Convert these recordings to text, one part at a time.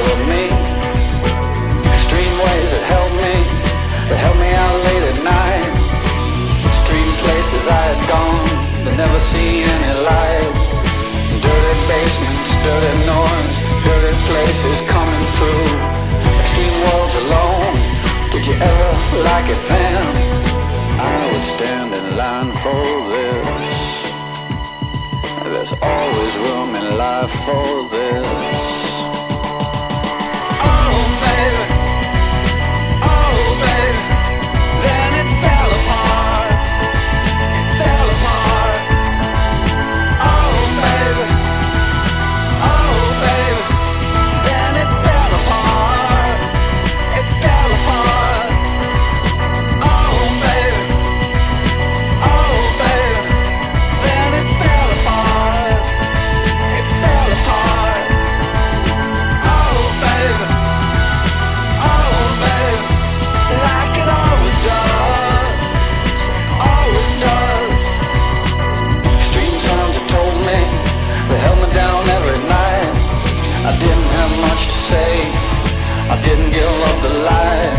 followed me. Extreme ways that helped me, that helped me out late at night. Extreme places I had gone, but never seen any light. Dirty basements, dirty noise, dirty places coming through. Extreme worlds alone, did you ever like it then? I would stand in line for this. There's always room in life for this. Oh baby, oh baby, then it fell apart, it fell apart. Oh baby, then it fell apart, it fell apart. Oh baby, then it fell apart, it fell apart. Oh baby, like it always does, always does. Extreme sounds have told me, they held me down every night. I didn't have much to say, I didn't give up the light.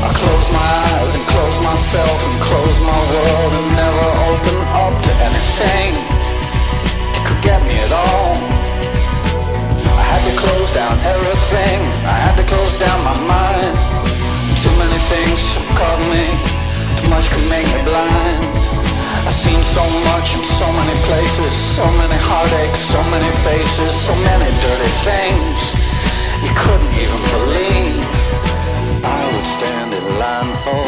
I closed my eyes and closed myself and closed my world and never opened up to anything that could get me at all. I had to close down everything, I had to close down my mind. Too many things caught me, too much could make me blind. I've seen so much in so many places, so many heartaches, so many faces, so many dirty things you couldn't even believe. I would stand in line for